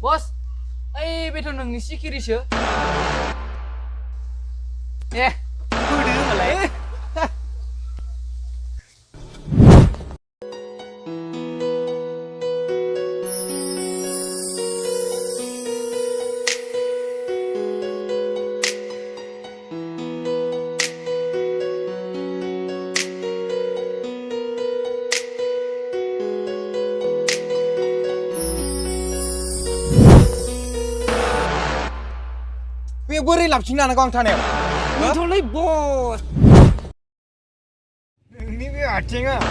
Bos, betul nang si kiri sih. Kudu malai. Beri lap Cina nak kong tanah. Betul ni bos. Ini biar cengah.